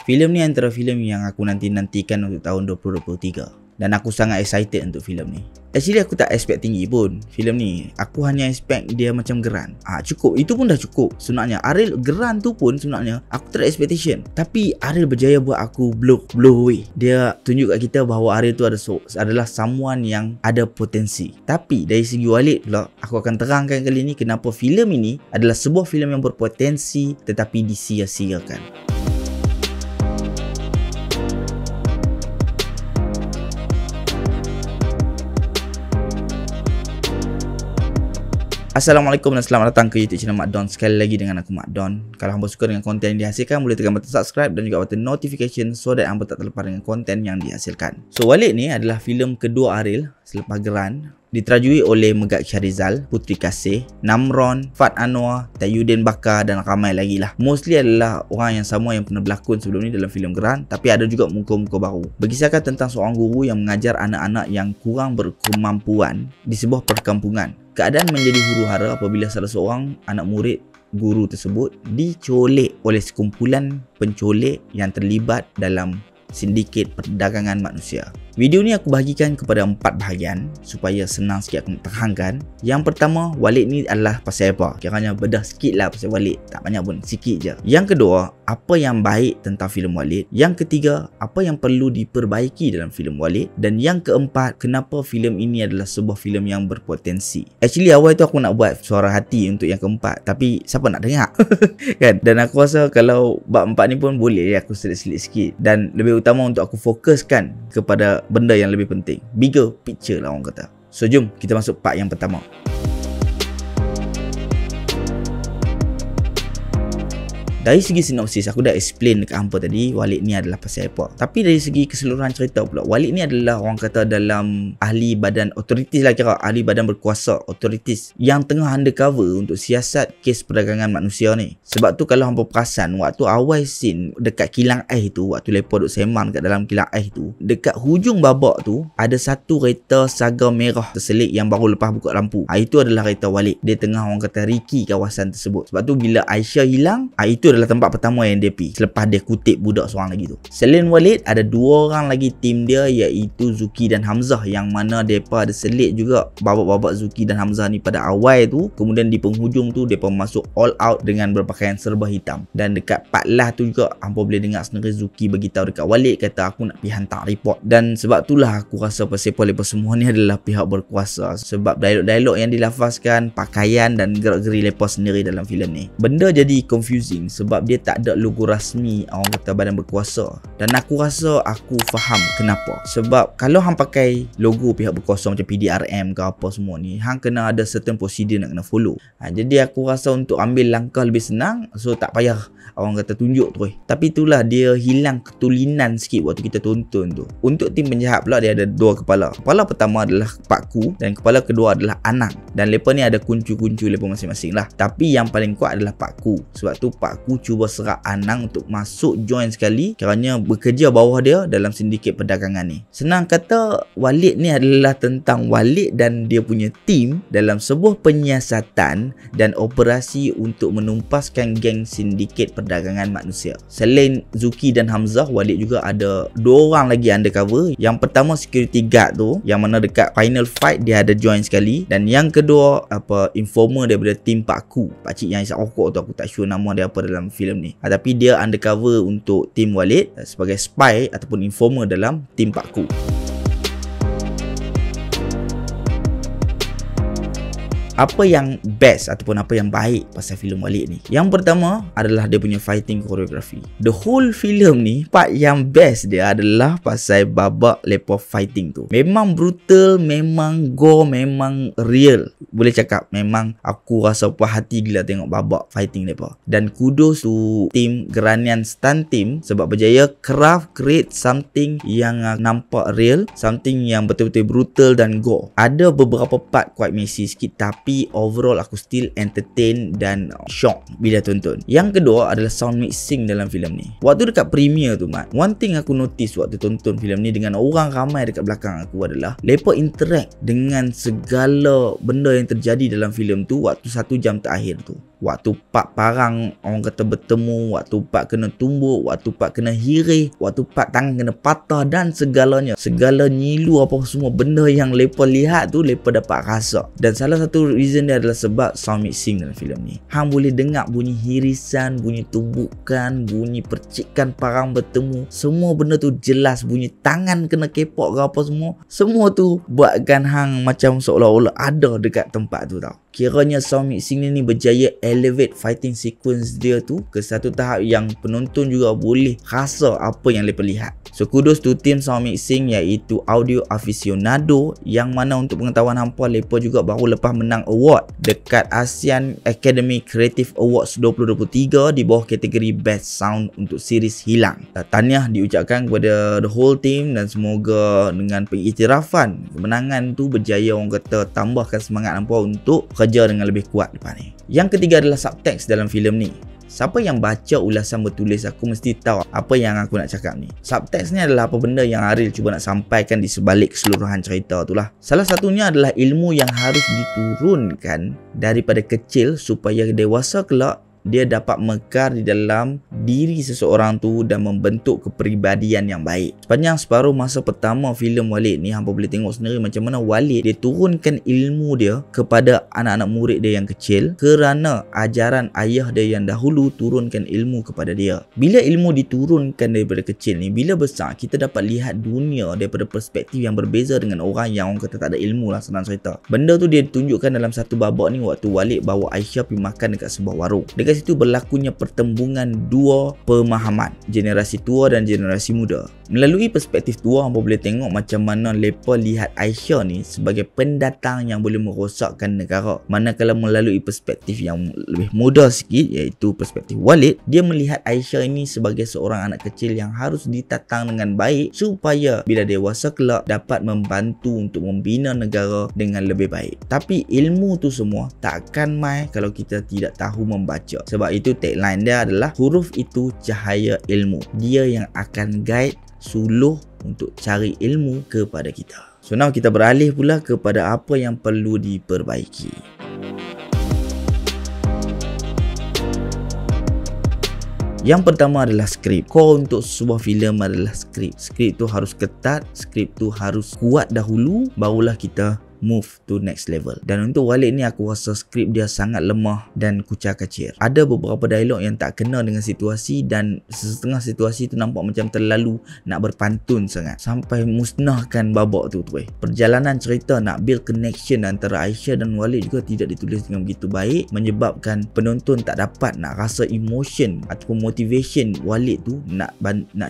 Filem ni antara filem yang aku nantikan untuk tahun 2023. Dan aku sangat excited untuk filem ni. Actually aku tak expect tinggi pun filem ni. Aku hanya expect dia macam Geran. Cukup. Itu pun dah cukup sebenarnya. Ariel Geran tu pun sebenarnya aku tak ada expectation. Tapi Ariel berjaya buat aku blow away. Dia tunjuk kat kita bahawa Ariel tu adalah someone yang ada potensi. Tapi dari segi Walid pula, aku akan terangkan kali ni kenapa filem ini adalah sebuah filem yang berpotensi tetapi disia-siakan. Assalamualaikum dan selamat datang ke YouTube channel Mak Don. Sekali lagi dengan aku Mak Don. Kalau hamba suka dengan konten yang dihasilkan, boleh tekan button subscribe dan juga button notification so that hamba tak terlepas dengan konten yang dihasilkan. So Walid ni adalah filem kedua Ariel selepas Geran. Diterajui oleh Megat Syarizal, Putri Kasih, Namron, Fad Anwar, Tayyudin Bakar dan ramai lagi lah. Mostly adalah orang yang sama yang pernah berlakon sebelum ni dalam filem Geran, tapi ada juga muka-muka baru. Berkisahkan tentang seorang guru yang mengajar anak-anak yang kurang berkemampuan di sebuah perkampungan. Keadaan menjadi huru-hara apabila salah seorang anak murid guru tersebut dicolek oleh sekumpulan pencolek yang terlibat dalam sindiket perdagangan manusia. Video ni aku bahagikan kepada 4 bahagian supaya senang sikit aku nak terangkan. Yang pertama, Walid ni adalah pasal apa? Kiranya bedah sikit lah pasal Walid. Tak banyak pun, sikit je. Yang kedua, apa yang baik tentang filem Walid. Yang ketiga, apa yang perlu diperbaiki dalam filem Walid. Dan yang keempat, kenapa filem ini adalah sebuah filem yang berpotensi. Actually awal tu aku nak buat suara hati untuk yang keempat, tapi siapa nak dengar? Kan? Dan aku rasa kalau bab 4 ni pun boleh aku selit-selit sikit. Dan lebih utama untuk aku fokuskan kepada benda yang lebih penting, bigger picture lah orang kata. So jom kita masuk part yang pertama. Dari segi sinopsis, aku dah explain dekat hampa tadi Walid ni adalah pasal apa. Tapi dari segi keseluruhan cerita pula, Walid ni adalah orang kata dalam ahli badan otoritis lah, kira ahli badan berkuasa otoritis yang tengah undercover untuk siasat kes perdagangan manusia ni. Sebab tu kalau hampa perasan, waktu awal scene dekat kilang ais tu, waktu lepa duk sembang dekat dalam kilang ais tu, dekat hujung babak tu ada satu kereta saga merah terselit yang baru lepas buka lampu. Itu adalah kereta Walid. Dia tengah orang kata riki kawasan tersebut. Sebab tu bila Aisyah hilang, itu adalah tempat pertama yang dia pergi selepas dia kutip budak seorang lagi tu. Selain Walid, ada 2 orang lagi tim dia, iaitu Zuki dan Hamzah, yang mana mereka ada selit juga babak-babak Zuki dan Hamzah ni pada awal tu. Kemudian di penghujung tu mereka masuk all out dengan berpakaian serba hitam. Dan dekat part lah tu juga hampa boleh dengar sebenarnya Zuki beritahu dekat Walid, kata aku nak pergi hantar report. Dan sebab itulah aku rasa pasal mereka semua ni adalah pihak berkuasa, sebab dialog-dialog yang dilafazkan, pakaian dan gerak-geri mereka sendiri dalam filem ni. Benda jadi confusing sebab dia tak ada logo rasmi orang kata badan berkuasa. Dan aku rasa aku faham kenapa. Sebab kalau hang pakai logo pihak berkuasa macam PDRM ke apa semua ni, hang kena ada certain procedure nak kena follow. Jadi aku rasa untuk ambil langkah lebih senang, so tak payah orang kata tunjuk tu. Tapi itulah dia hilang ketulinan sikit waktu kita tonton tu. Untuk tim penjahat pula dia ada 2 kepala. Kepala pertama adalah Pak Ku dan kepala kedua adalah Anang. Dan mereka ni ada kuncu-kuncu mereka masing-masing lah. Tapi yang paling kuat adalah Pak Ku. Sebab tu Pak Ku cuba serap Anang untuk masuk join sekali kerana bekerja bawah dia dalam sindiket perdagangan ni. Senang kata, Walid ni adalah tentang Walid dan dia punya tim dalam sebuah penyiasatan dan operasi untuk menumpaskan geng sindiket perdagangan manusia. Selain Zuki dan Hamzah, Walid juga ada 2 orang lagi undercover. Yang pertama security guard tu, yang mana dekat final fight dia ada join sekali. Dan yang kedua informer daripada tim Pak Ku, pakcik yang isap rokok tu, aku tak sure nama dia apa dalam filem ni. Tapi dia undercover untuk tim Walid sebagai spy ataupun informer dalam tim Pak Ku. Apa yang best ataupun apa yang baik pasal filem Walid ni? Yang pertama adalah dia punya fighting choreography. The whole filem ni, part yang best dia adalah pasal babak lepa fighting tu. Memang brutal, memang gore, memang real. Boleh cakap memang aku rasa puas hati gila tengok babak fighting lepa. Dan kudos to tim Geranian Stunt Team sebab berjaya create something yang nampak real, something yang betul-betul brutal dan gore. Ada beberapa part quite messy sikit, tapi overall aku still entertain dan shock bila tonton. Yang kedua adalah sound mixing dalam filem ni. Waktu dekat premiere tu, Mat, one thing aku notice waktu tonton filem ni dengan orang ramai dekat belakang aku adalah mereka interact dengan segala benda yang terjadi dalam filem tu waktu 1 jam terakhir tu. waktu Pak parang orang kata bertemu, waktu Pak kena tumbuk, waktu Pak kena hirih, waktu Pak tangan kena patah dan segalanya. Segala nyilu apa semua benda yang lepa lihat tu lepa dapat rasa. Dan salah satu reason dia adalah sebab sound mixing dalam filem ni. Hang boleh dengar bunyi hirisan, bunyi tumbukan, bunyi percikan parang bertemu. Semua benda tu jelas, bunyi tangan kena kepok ke apa semua tu buatkan hang macam seolah-olah ada dekat tempat tu tau. Kiranya sound mixing ni berjaya elevate fighting sequence dia tu ke satu tahap yang penonton juga boleh rasa apa yang mereka lihat. So kudos to team sound mixing iaitu Audio Aficionado, yang mana untuk pengetahuan hampa, mereka juga baru lepas menang award dekat ASEAN Academy Creative Awards 2023 di bawah kategori Best Sound untuk series Hilang. Tahniah diucapkan kepada the whole team dan semoga dengan pengiktirafan kemenangan tu berjaya orang kata tambahkan semangat hampa untuk kerja dengan lebih kuat depan ni. Yang ketiga adalah subtext dalam filem ni. Siapa yang baca ulasan bertulis aku mesti tahu apa yang aku nak cakap ni. Subtext ni adalah apa benda yang Ariel cuba nak sampaikan di sebalik keseluruhan cerita tu lah. Salah satunya adalah ilmu yang harus diturunkan daripada kecil supaya dewasa kelak dia dapat mekar di dalam diri seseorang tu dan membentuk kepribadian yang baik. Sepanjang separuh masa pertama filem Walid ni, hampa boleh tengok sendiri macam mana Walid dia turunkan ilmu dia kepada anak-anak murid dia yang kecil kerana ajaran ayah dia yang dahulu turunkan ilmu kepada dia. Bila ilmu diturunkan daripada kecil ni, bila besar kita dapat lihat dunia daripada perspektif yang berbeza dengan orang yang orang kata tak ada ilmu lah, senang cerita. Benda tu dia tunjukkan dalam satu babak ni waktu Walid bawa Aisyah pergi makan dekat sebuah warung. Dekat situ berlakunya pertembungan dua pemahaman, generasi tua dan generasi muda. Melalui perspektif tua, hampa boleh tengok macam mana mereka lihat Aisyah ni sebagai pendatang yang boleh merosakkan negara. Manakala melalui perspektif yang lebih muda sikit, iaitu perspektif Walid, dia melihat Aisyah ini sebagai seorang anak kecil yang harus ditatang dengan baik supaya bila dewasa kelak dapat membantu untuk membina negara dengan lebih baik. Tapi ilmu tu semua takkan mai kalau kita tidak tahu membaca. Sebab itu tagline dia adalah huruf itu cahaya ilmu. Dia yang akan guide suluh untuk cari ilmu kepada kita. So now kita beralih pula kepada apa yang perlu diperbaiki. Yang pertama adalah skrip. Core untuk sebuah filem adalah skrip. Skrip tu harus ketat, skrip tu harus kuat dahulu, barulah kita move to next level. Dan untuk Walid ni aku rasa skrip dia sangat lemah dan kucar-kacir. Ada beberapa dialog yang tak kena dengan situasi dan setengah situasi tu nampak macam terlalu nak berpantun sangat sampai musnahkan babak tu. Perjalanan cerita nak build connection antara Aisyah dan Walid juga tidak ditulis dengan begitu baik, menyebabkan penonton tak dapat nak rasa emotion ataupun motivation Walid tu nak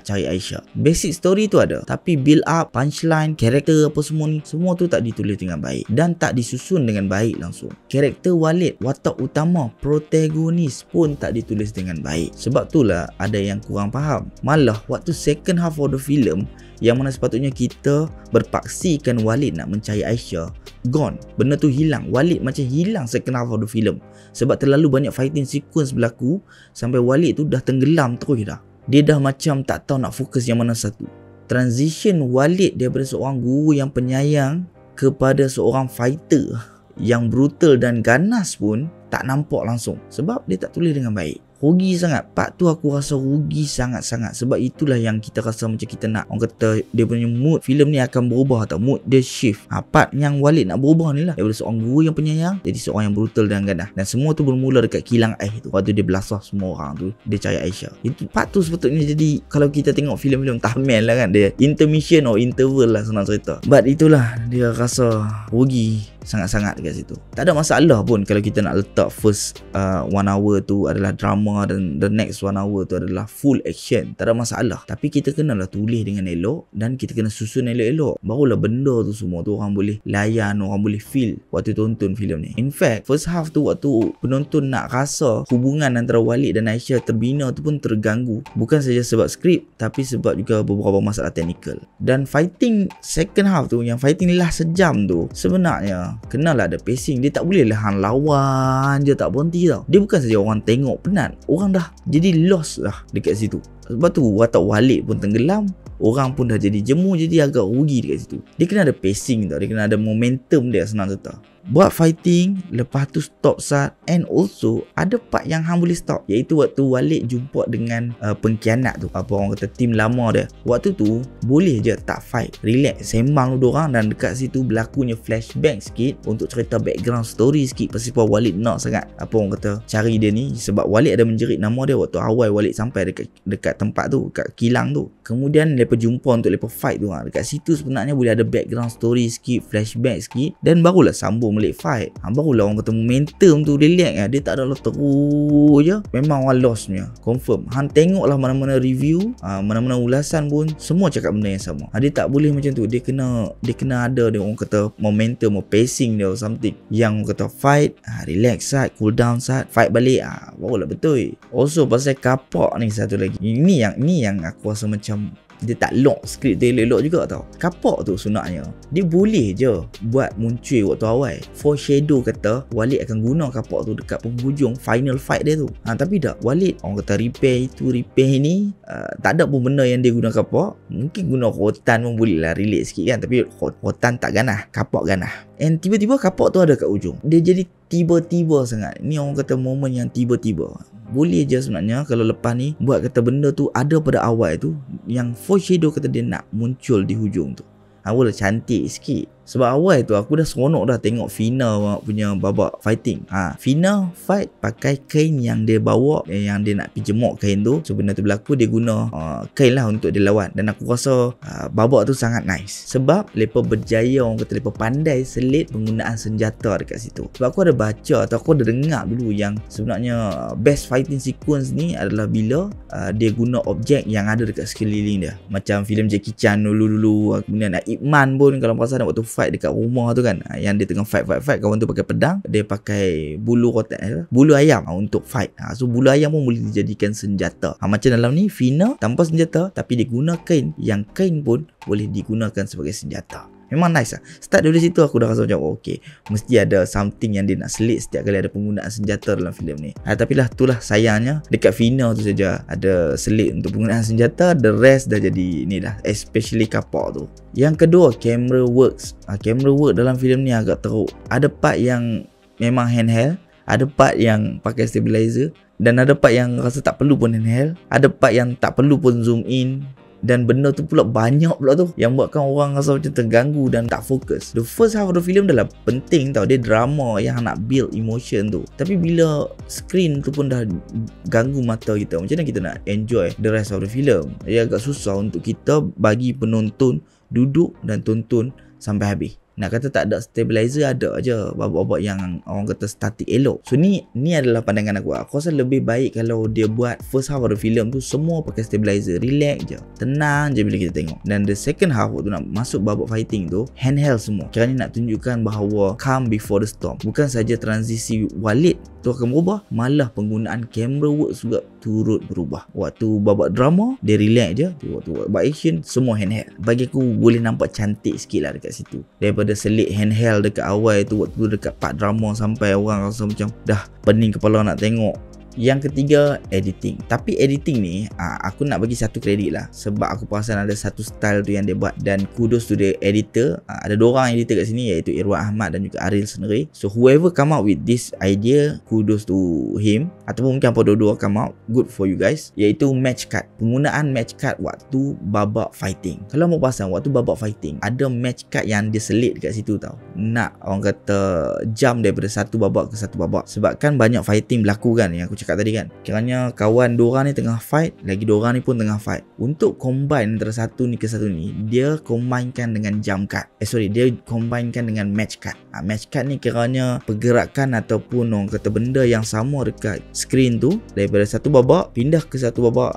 cari Aisyah. Basic story tu ada, tapi build up, punchline, karakter apa semua ni, semua tu tak ditulis dengan baik dan tak disusun dengan baik langsung. Karakter Walid, watak utama, protagonis pun tak ditulis dengan baik. Sebab itulah ada yang kurang faham. Malah waktu second half of the film yang mana sepatutnya kita berpaksikan Walid nak mencari Aisyah, gone. Benda tu hilang. Walid macam hilang second half of the film sebab terlalu banyak fighting sequence berlaku sampai Walid tu dah tenggelam terus dah. Dia dah macam tak tahu nak fokus yang mana satu. Transition Walid daripada seorang guru yang penyayang kepada seorang fighter yang brutal dan ganas pun tak nampak langsung sebab dia tak tulis dengan baik. Rugi sangat. Part tu aku rasa rugi sangat-sangat. Sebab itulah yang kita rasa macam kita nak, orang kata dia punya mood filem ni akan berubah atau mood dia shift. Part yang Walid nak berubah ni lah, daripada seorang guru yang penyayang jadi seorang yang brutal dan ganas. Dan semua tu bermula dekat kilang air tu. Waktu dia belasah semua orang tu, dia cari Aisyah. Itu part tu sepatutnya jadi, kalau kita tengok filem-filem Tahmil lah kan, dia intermission or interval lah senang cerita. But itulah dia rasa rugi sangat-sangat dekat situ. Tak ada masalah pun kalau kita nak letak first 1 hour tu adalah drama dan the next 1 hour tu adalah full action. Tak ada masalah. Tapi kita kenalah tulis dengan elok dan kita kena susun elok-elok. Barulah benda tu semua tu orang boleh layan, orang boleh feel waktu tonton filem ni. In fact, first half tu waktu penonton nak rasa hubungan antara Walid dan Aisyah terbina tu pun terganggu. Bukan saja sebab skrip tapi sebab juga beberapa masalah teknikal. Dan fighting second half tu, yang fighting last sejam tu, sebenarnya kenalah ada pacing. Dia tak boleh lah hang lawan je tak berhenti tau. Dia bukan saja orang tengok penat, orang dah jadi lost lah dekat situ. Sebab tu watak Walid pun tenggelam, orang pun dah jadi jemu, jadi agak rugi dekat situ. Dia kena ada pacing tau, dia kena ada momentum dia, senang kata. buat fighting, lepas tu stop start, and also ada part yang hang boleh stop, iaitu waktu Walid jumpa dengan pengkhianat tu, apa orang kata tim lama dia. Waktu tu boleh je tak fight, relax, sembang dulu orang, dan dekat situ berlakunya flashback sikit untuk cerita background story sikit pasal Walid nak sangat apa orang kata cari dia ni, sebab Walid ada menjerit nama dia waktu awal Walid sampai dekat tempat tu, dekat kilang tu. Kemudian lepas jumpa untuk lepas fight tu, dekat situ sebenarnya boleh ada background story sikit, flashback sikit, dan barulah sambung balik fight. Barulah orang kata momentum tu relax. Dia tak ada lah terus je, memang orang lost punya, confirm. Hang tengoklah mana-mana review, mana-mana ulasan pun semua cakap benda yang sama. Dia tak boleh macam tu, dia kena ada dia orang kata momentum or pacing dia or something, yang orang kata fight, relax sat, cool down sat, fight balik, barulah betul. Also pasal kapak ni satu lagi, ini yang aku rasa macam dia tak lock skrip dia elok juga tau. Kapak tu sebenarnya dia boleh je buat muncul waktu awal, foreshadow kata Walid akan guna kapak tu dekat penghujung final fight dia tu. Tapi tak, Walid orang kata repair itu repair ni, tak ada pun benda yang dia guna kapak. Mungkin guna rotan pun boleh lah relate sikit kan, tapi rotan tak ganah, kapak ganah. And tiba-tiba kapak tu ada kat ujung, dia jadi tiba-tiba sangat. Ni orang kata momen yang tiba-tiba. Boleh je sebenarnya kalau lepas ni buat kata benda tu ada pada awal tu, yang foreshadow kata dia nak muncul di hujung tu. Boleh cantik sikit. Sebab awal tu aku dah seronok dah tengok Fina punya babak fighting. Fina fight pakai kain yang dia bawa, yang dia nak pergi jemok kain tu. So benda tu berlaku, dia guna kain lah untuk dia lawan. Dan aku rasa babak tu sangat nice, sebab lepa berjaya, orang kata lepa pandai selit penggunaan senjata dekat situ. Sebab aku ada baca atau aku ada dengar dulu yang sebenarnya best fighting sequence ni adalah bila dia guna objek yang ada dekat sekeliling dia. Macam filem Jackie Chan dulu-dulu. Kemudian Ip Man pun kalau pasal waktu fight dekat rumah tu kan, yang dia tengah fight, kawan tu pakai pedang, dia pakai bulu ayam untuk fight. So bulu ayam pun boleh dijadikan senjata. Macam dalam ni Fina tanpa senjata, tapi dia guna kain, yang kain pun boleh digunakan sebagai senjata. Memang nice lah. Start dari situ aku dah rasa macam okay, mesti ada something yang dia nak selit setiap kali ada penggunaan senjata dalam filem ni. Tapi lah itulah sayangnya, dekat Fina tu saja ada selit untuk penggunaan senjata, the rest dah jadi ni dah, especially kapak tu. Yang kedua, camera works. Camera work dalam filem ni agak teruk. Ada part yang memang handheld, ada part yang pakai stabilizer, dan ada part yang rasa tak perlu pun handheld, ada part yang tak perlu pun zoom in. Dan benda tu pula banyak pula tu, yang buatkan orang rasa macam terganggu dan tak fokus. The first half of the film dah lah penting tau, dia drama yang nak build emotion tu. Tapi bila screen tu pun dah ganggu mata kita, macam mana kita nak enjoy the rest of the film? Dia agak susah untuk kita bagi penonton duduk dan tonton sampai habis. Nak kata tak ada stabilizer, ada je babak-babak yang orang kata static elok. So ni adalah pandangan aku. Aku rasa lebih baik kalau dia buat first half of the film tu semua pakai stabilizer, relax je, tenang je bila kita tengok. Dan the second half waktu nak masuk babak fighting tu, handheld semua. Kiranya nak tunjukkan bahawa calm before the storm. Bukan saja transisi Walid tu akan berubah, malah penggunaan camera work juga turut berubah. Waktu babak drama dia relax je, waktu babak action semua handheld. Bagi aku boleh nampak cantik sikit lah dekat situ, daripada selit handheld dekat awal tu, waktu dekat part drama sampai orang rasa macam dah pening kepala nak tengok. Yang ketiga, editing. Tapi editing ni aku nak bagi satu kredit lah, sebab aku perasan ada satu style tu yang dia buat, dan kudos to the editor. Ada dua orang editor kat sini, iaitu Irwan Ahmad dan juga Ariel Seneri. So whoever come out with this idea, kudos to him, ataupun mungkin apa dua-dua come out, good for you guys. Iaitu match cut, penggunaan match cut waktu babak fighting. Kalau mau pasang waktu babak fighting, ada match cut yang dia selit dekat situ tau, nak orang kata jump daripada satu babak ke satu babak. Sebab kan banyak fighting berlaku kan, yang aku cakap tadi kan, kiranya kawan diorang ni tengah fight, lagi diorang ni pun tengah fight. Untuk combine antara satu ni ke satu ni, dia combinekan dengan jump cut. Dia combinekan dengan match cut. Match cut ni kiranya pergerakan ataupun orang kata benda yang sama dekat screen tu, daripada satu babak pindah ke satu babak,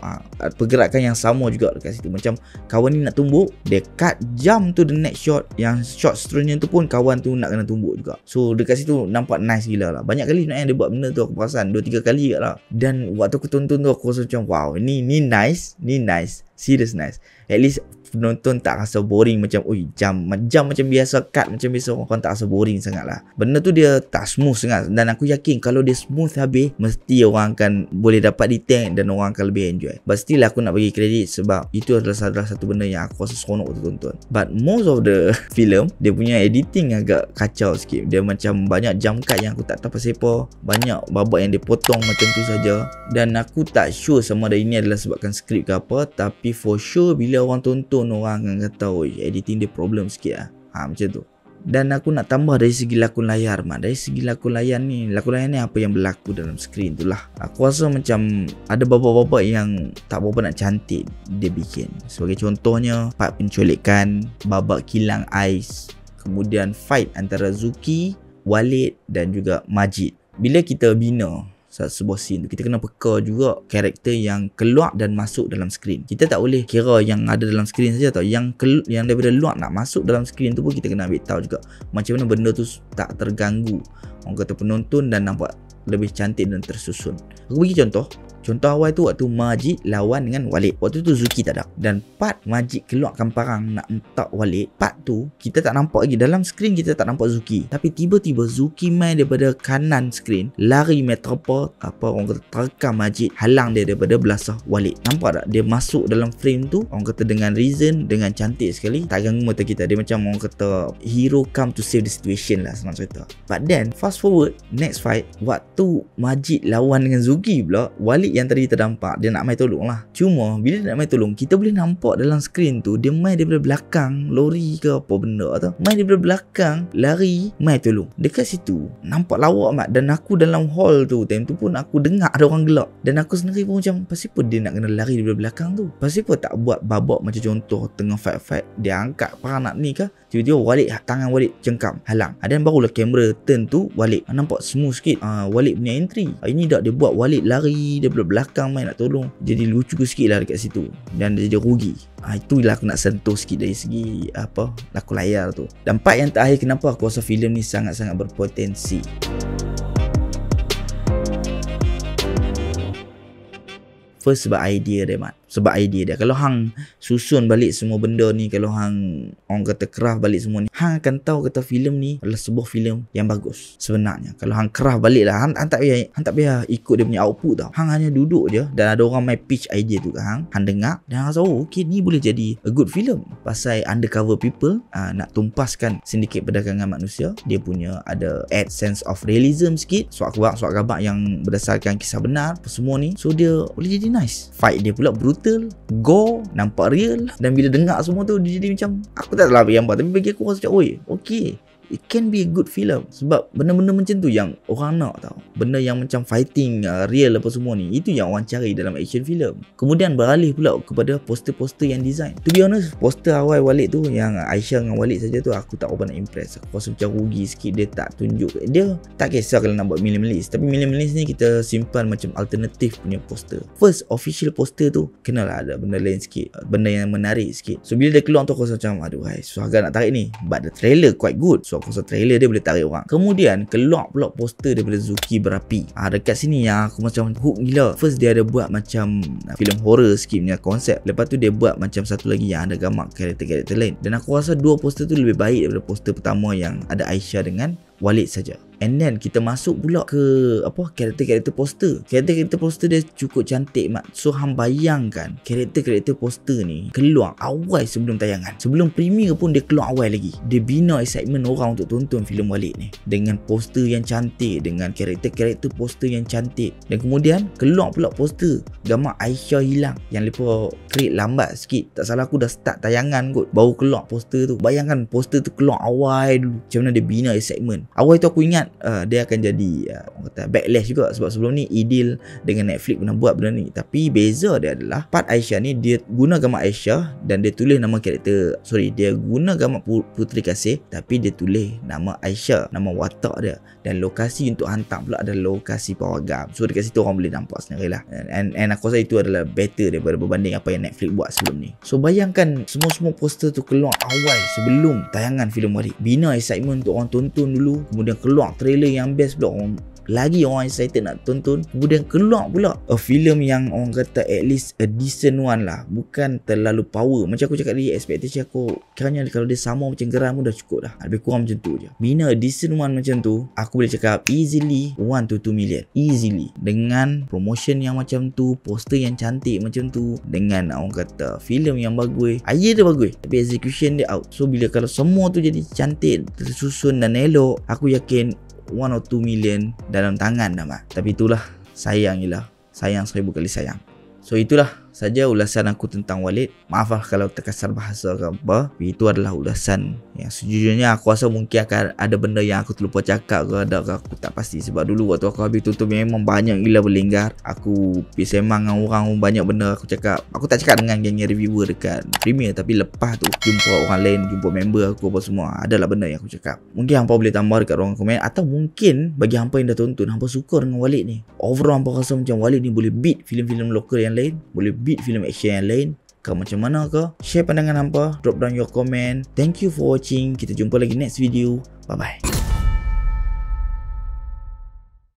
pergerakan yang sama juga dekat situ. Macam kawan ni nak tumbuk, dia cut jump to the next shot, yang shot seterusnya tu pun kawan tu nak kena tumbuk juga. So dekat situ nampak nice gila lah. Banyak kali sebenarnya dia buat benda tu, aku perasan 2-3 kali kat lah. Dan waktu aku tonton tu aku rasa macam wow, ni nice, serious nice. At least penonton tak rasa boring macam jam macam biasa, cut macam biasa, orang tak rasa boring sangat lah. Benda tu dia tak smooth sangat, dan aku yakin kalau dia smooth habis, mesti orang akan boleh dapat detail dan orang akan lebih enjoy. But still aku nak bagi kredit sebab itu adalah salah satu benda yang aku rasa seronok untuk tonton. But most of the film, dia punya editing agak kacau sikit. Dia macam banyak jump cut yang aku tak tahu pasal apa, banyak babak yang dia potong macam tu saja. Dan aku tak sure sama ada ini adalah sebabkan skrip ke apa, tapi for sure bila orang tonton, orang akan kata editing dia problem sikit lah. Macam tu. Dan aku nak tambah dari segi lakon layar, Dari segi lakon layar ni apa yang berlaku dalam skrin tu lah. Aku rasa macam ada babak-babak yang tak berapa nak cantik dia bikin. Sebagai contohnya, part penculikan, babak kilang ais, kemudian fight antara Zuki, Walid dan juga Majid. Bila kita bina sebuah scene tu, kita kena peka juga karakter yang keluar dan masuk dalam skrin. Kita tak boleh kira yang ada dalam skrin saja tau. Yang daripada luar nak masuk dalam skrin tu pun kita kena ambil tahu juga macam mana benda tu tak terganggu orang kata penonton dan nampak lebih cantik dan tersusun. Aku bagi Contoh awal tu waktu Majid lawan dengan Walid. Waktu tu Zuki tak ada. Dan part Majid keluarkan parang nak entak Walid, part tu kita tak nampak lagi. Dalam skrin kita tak nampak Zuki. Tapi tiba-tiba Zuki main daripada kanan skrin, lari metropo, orang kata terkam Majid, halang dia daripada belasah Walid. Nampak tak? Dia masuk dalam frame tu, orang kata dengan reason, dengan cantik sekali. Tak ganggu mata kita. Dia macam orang kata hero come to save the situation lah, senang cerita. But then fast forward next fight, waktu Majid lawan dengan Zuki pula, Walid yang tadi terdampak, dia nak main tolong lah. Cuma bila dia nak main tolong, kita boleh nampak dalam skrin tu dia main daripada belakang lori ke apa benda tu, main daripada belakang, lari, main tolong. Dekat situ nampak lawak amat. Dan aku dalam hall tu, time tu pun aku dengar ada orang gelak. Dan aku sendiri pun macam, pasal apa dia nak kena lari daripada belakang tu? Pasal apa tak buat babak macam contoh tengah fight-fight, dia angkat parang nak ni ke, tiba-tiba Walid, tangan Walid cengkam, halang. Dan barulah kamera turn tu Walid, nampak smooth sikit. Walid punya entry. Ini dah dia buat Walid lari daripada belakang main nak tolong. Jadi lucu sikit lah dekat situ. Dan dia jadi rugi. Itulah aku nak sentuh sikit dari segi lakon layar tu. Dan part yang terakhir, kenapa aku rasa filem ni sangat-sangat berpotensi. First sebab idea dia, Sebab idea dia. Kalau hang susun balik semua benda ni, kalau hang orang kata craft balik semua ni, hang akan tahu kata filem ni adalah sebuah filem yang bagus sebenarnya. Kalau hang craft balik lah, hang tak payah ikut dia punya output tau. Hang hanya duduk je dan ada orang main pitch idea tu ke hang dengar dan hang rasa okay, ni boleh jadi a good film. Pasal undercover people nak tumpaskan sindiket perdagangan manusia. Dia punya ada add sense of realism sikit, suat gambar yang berdasarkan kisah benar semua ni. So dia boleh jadi nice. Fight dia pula brutal, gore, nampak real. Dan bila dengar semua tu, dia jadi macam, aku tak tahu apa gambar, tapi bagi aku rasa macam, okay, it can be a good film. Sebab benda-benda macam tu yang orang nak tau. Benda yang macam fighting real apa semua ni, itu yang orang cari dalam action film. Kemudian beralih pula kepada poster-poster yang design. To be honest, poster awal Walid tu, yang Aisyah dengan Walid saja tu, aku tak berapa nak impress. Aku rasa macam rugi sikit. Dia tak tunjuk, dia tak kisah kalau nak buat minimalist, tapi minimalist ni kita simpan macam alternatif punya poster. First official poster tu kenalah ada benda lain sikit, benda yang menarik sikit. So bila dia keluar tu aku rasa macam, aduh guys, so agak nak tarik ni. But the trailer quite good. So aku rasa trailer dia boleh tarik orang. Kemudian keluar pula poster daripada Zuki berapi. Dekat sini yang aku macam hook gila. First dia ada buat macam filem horror sikit punya konsep. Lepas tu dia buat macam satu lagi yang ada gambar karakter-karakter lain. Dan aku rasa dua poster tu lebih baik daripada poster pertama yang ada Aisyah dengan Walid saja. And then kita masuk pula ke karakter-karakter poster. Karakter-karakter poster dia cukup cantik mat. So hang bayangkan karakter-karakter poster ni keluar awal sebelum tayangan. Sebelum premier pun dia keluar awal lagi. Dia bina excitement orang untuk tonton filem Walid ni dengan poster yang cantik, dengan karakter-karakter poster yang cantik. Dan kemudian keluar pula poster gambar Aisyah hilang yang lepas create lambat sikit. Tak salah aku dah start tayangan kot, baru keluar poster tu. Bayangkan poster tu keluar awal dulu. Macam mana dia bina excitement. Awal tu aku ingat dia akan jadi orang kata backlash juga, sebab sebelum ni Idil dengan Netflix pernah buat benda ni. Tapi beza dia adalah part Aisyah ni dia guna gambar Aisyah dan dia tulis nama karakter, dia guna gambar Puteri Kasih tapi dia tulis nama Aisyah, nama watak dia, dan lokasi untuk hantar pula adalah lokasi Pawagam. So dekat situ orang boleh nampak sendiri lah. And aku rasa itu adalah better daripada berbanding apa yang Netflix buat sebelum ni. So bayangkan semua poster tu keluar awal sebelum tayangan filem Walid. Bina excitement untuk orang tonton dulu, kemudian keluar trailer yang best pula, orang lagi orang excited nak tonton. Kemudian keluar pula a film yang orang kata at least a decent one lah, bukan terlalu power. Macam aku cakap tadi, expectation aku kiranya kalau dia sama macam Geram pun dah cukup dah, lebih kurang macam tu je. Bina a decent one macam tu, aku boleh cakap easily 1 to 2 million, easily. Dengan promotion yang macam tu, poster yang cantik macam tu, dengan orang kata filem yang bagus, idea dia bagus, tapi execution dia out. So bila kalau semua tu jadi cantik, tersusun dan elok, aku yakin 1 or 2 million dalam tangan dah mak. Tapi itulah, sayang je lah, sayang 1000 kali sayang. So itulah saja ulasan aku tentang Walid. Maaf lah kalau terkasar bahasa ke apa, tapi itu adalah ulasan yang sejujurnya aku rasa mungkin akan ada benda yang aku terlupa cakap ke ada ke, aku tak pasti. Sebab dulu waktu aku habis tutup memang banyak gila berlinggar. Aku pergi sembang dengan orang, banyak benda aku cakap. Aku tak cakap dengan geng reviewer dekat Premiere, tapi lepas tu jumpa orang lain, jumpa member aku apa semua, adalah benda yang aku cakap. Mungkin hampa boleh tambah dekat ruang komen, atau mungkin bagi hampa yang dah tonton, hampa suka dengan Walid ni. Overall hampa rasa macam Walid ni boleh beat filem-filem lokal yang lain, boleh beat filem action yang lain ke macam mana ke. Share pandangan hampa, drop down your comment. Thank you for watching. Kita jumpa lagi next video. Bye bye.